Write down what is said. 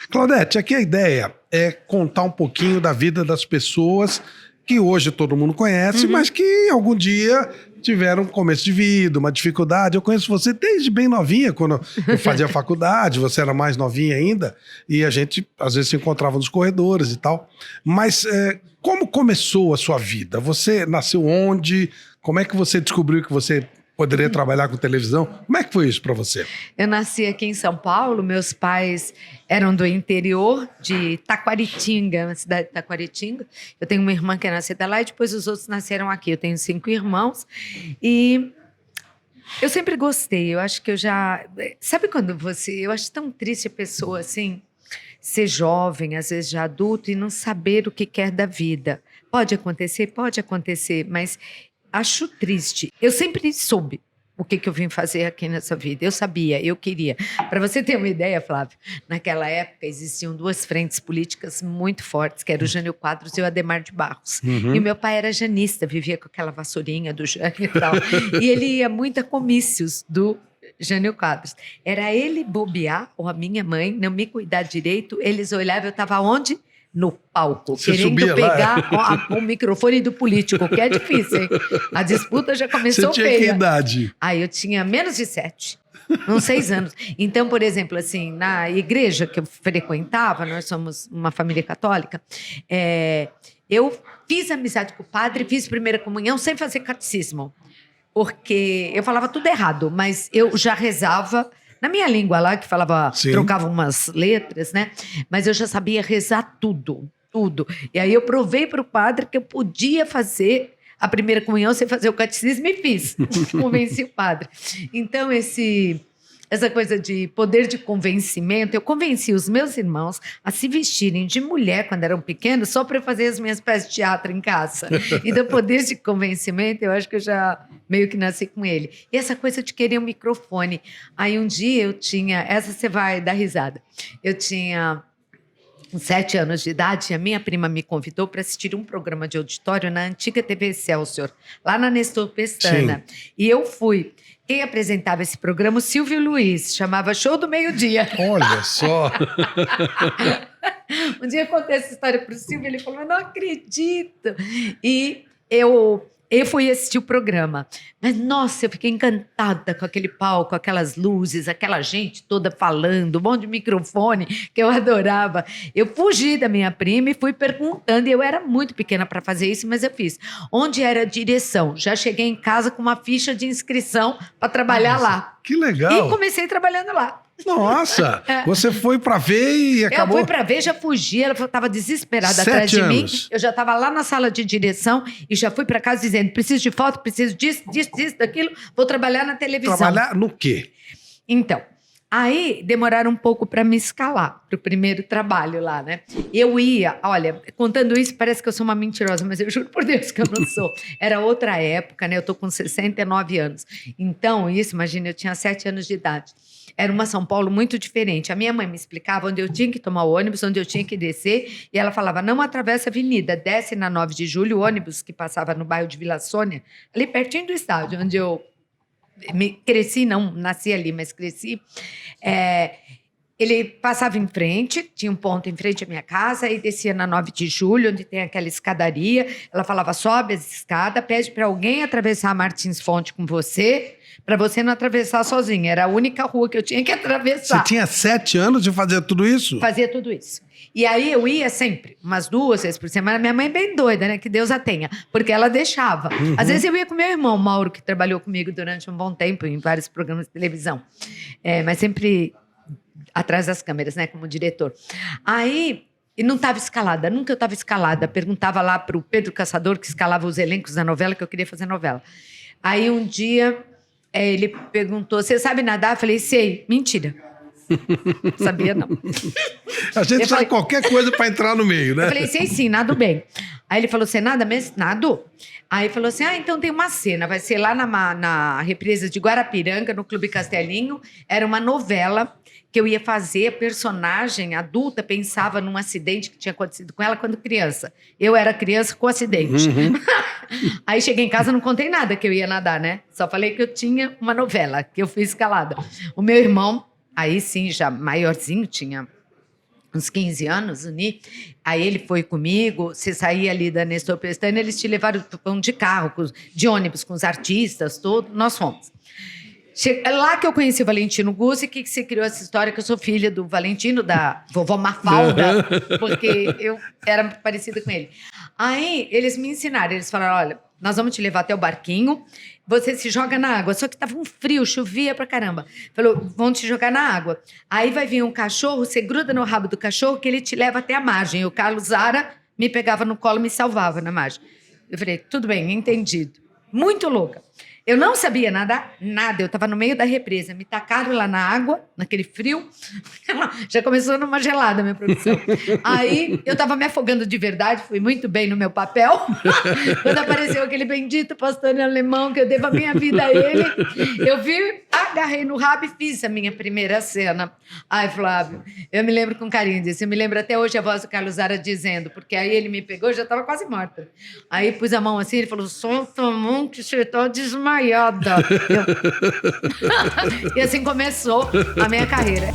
Claudete, aqui a ideia é contar um pouquinho da vida das pessoas que hoje todo mundo conhece, mas que algum dia tiveram um começo de vida, uma dificuldade. Eu conheço você desde bem novinha, quando eu fazia faculdade, você era mais novinha ainda, e a gente às vezes se encontrava nos corredores e tal. Mas como começou a sua vida? Você nasceu onde? Como é que você descobriu que você poderia trabalhar com televisão? Como é que foi isso para você? Eu nasci aqui em São Paulo, meus pais eram do interior de Taquaritinga, na cidade de Taquaritinga. Eu tenho uma irmã que é nascida lá e depois os outros nasceram aqui. Eu tenho 5 irmãos e eu sempre gostei. Eu acho que eu já... Sabe quando você... Eu acho tão triste a pessoa, assim, ser jovem, às vezes já adulto, e não saber o que quer da vida. Pode acontecer, mas acho triste. Eu sempre soube o que eu vim fazer aqui nessa vida. Eu sabia, eu queria. Para você ter uma ideia, Flávio, naquela época existiam 2 frentes políticas muito fortes, que era o Jânio Quadros e o Adhemar de Barros. E meu pai era janista, vivia com aquela vassourinha do Jânio e tal. E ele ia muito a comícios do Jânio Quadros. Era ele bobear, ou a minha mãe, não me cuidar direito, eles olhavam, eu estava onde? No palco, Você querendo pegar lá? o microfone do político, que é difícil, hein? A disputa já começou Você tinha feia. que idade? Eu tinha menos de 7, uns 6 anos. Então, por exemplo, assim, na igreja que eu frequentava, nós somos uma família católica, eu fiz amizade com o padre, fiz primeira comunhão sem fazer catecismo, porque eu falava tudo errado, mas eu já rezava na minha língua lá, que falava, Sim. trocava umas letras, né? Mas eu já sabia rezar tudo. E aí eu provei para o padre que eu podia fazer a primeira comunhão sem fazer o catecismo e fiz. Convenci o padre. Então, essa coisa de poder de convencimento, eu convenci os meus irmãos a se vestirem de mulher quando eram pequenos, só para fazer as minhas peças de teatro em casa. Então, poder de convencimento, eu acho que eu já meio que nasci com ele. E essa coisa de querer um microfone. Aí um dia eu tinha, essa você vai dar risada, eu tinha 7 anos de idade, a minha prima me convidou para assistir um programa de auditório na antiga TV Excelsior, lá na Nestor Pestana. Sim. E eu fui. Quem apresentava esse programa? O Silvio Luiz, chamava Show do Meio-Dia. Olha só! Um dia eu contei essa história para o Silvio, ele falou, eu não acredito. E eu fui assistir o programa. Mas, nossa, eu fiquei encantada com aquele palco, aquelas luzes, aquela gente toda falando, um monte de microfone que eu adorava. Eu fugi da minha prima e fui perguntando, e eu era muito pequena para fazer isso, mas eu fiz. Onde era a direção? Já cheguei em casa com uma ficha de inscrição para trabalhar lá. Que legal! E comecei trabalhando lá. Nossa, você foi pra ver e acabou... Eu fui pra ver, já fugi, ela estava desesperada atrás de mim. Eu já estava lá na sala de direção e já fui pra casa dizendo, preciso de foto, preciso disso, daquilo, vou trabalhar na televisão. Trabalhar no quê? Então, aí demoraram um pouco para me escalar pro primeiro trabalho lá, né? Eu ia, olha, contando isso parece que eu sou uma mentirosa, mas eu juro por Deus que eu não sou. Era outra época, né? Eu tô com 69 anos. Então, isso, imagina, eu tinha 7 anos de idade. Era uma São Paulo muito diferente. A minha mãe me explicava onde eu tinha que tomar o ônibus, onde eu tinha que descer, e ela falava, não atravessa a avenida, desce na 9 de julho, o ônibus que passava no bairro de Vila Sônia, ali pertinho do estádio, onde eu cresci, não nasci ali, mas cresci. Ele passava em frente, tinha um ponto em frente à minha casa, e descia na 9 de julho, onde tem aquela escadaria. Ela falava, sobe as escadas, pede para alguém atravessar a Martins Fonte com você, para você não atravessar sozinha. Era a única rua que eu tinha que atravessar. Você tinha 7 anos de fazer tudo isso? Fazia tudo isso. E aí eu ia sempre, umas 2 vezes por semana. Minha mãe é bem doida, né? Que Deus a tenha. Porque ela deixava. Às vezes eu ia com meu irmão, Mauro, que trabalhou comigo durante um bom tempo em vários programas de televisão. Mas sempre atrás das câmeras, né? Como diretor. Aí... E não estava escalada, nunca eu estava escalada. Perguntava lá para o Pedro Caçador, que escalava os elencos da novela, que eu queria fazer novela. Aí um dia... ele perguntou, você sabe nadar? Eu falei, sei. Mentira. Sabia, não. A gente sabe qualquer coisa para entrar no meio, né? Eu falei, sei sim, nado bem. Aí ele falou, você nada mesmo? Nado. Aí falou assim, então tem uma cena, vai ser lá na represa de Guarapiranga, no Clube Castelinho. Era uma novela que eu ia fazer, a personagem adulta pensava num acidente que tinha acontecido com ela quando criança. Eu era criança com acidente. Aí cheguei em casa, não contei nada que eu ia nadar, né? Só falei que eu tinha uma novela, que eu fui escalada. O meu irmão, aí sim, já maiorzinho, tinha uns 15 anos, Uni. Aí ele foi comigo, você saía ali da Nestor Pestana, eles te levaram de carro, de ônibus, com os artistas, tudo, nós fomos. É lá que eu conheci o Valentino Gussi, que se criou essa história que eu sou filha do Valentino, da vovó Mafalda, porque eu era parecida com ele. Aí eles me ensinaram, eles falaram, olha, nós vamos te levar até o barquinho, você se joga na água. Só que tava um frio, chovia pra caramba. Falou, vão te jogar na água. Aí vai vir um cachorro, você gruda no rabo do cachorro que ele te leva até a margem. E o Carlos Zara me pegava no colo e me salvava na margem. Eu falei, tudo bem, entendido. Muito louca. Eu não sabia nadar, nada. Eu estava no meio da represa. Me tacaram lá na água, naquele frio. Já começou numa gelada a minha produção. Aí eu estava me afogando de verdade, fui muito bem no meu papel. Quando apareceu aquele bendito pastor em alemão, que eu devo a minha vida a ele, eu vi, agarrei no rabo e fiz a minha primeira cena. Ai, Flávio, eu me lembro com carinho disso. Eu me lembro até hoje a voz do Carlos Zara dizendo, porque aí ele me pegou, eu já estava quase morta. Aí pus a mão assim, ele falou, solta a mão que você está desmaiada. E assim começou a minha carreira.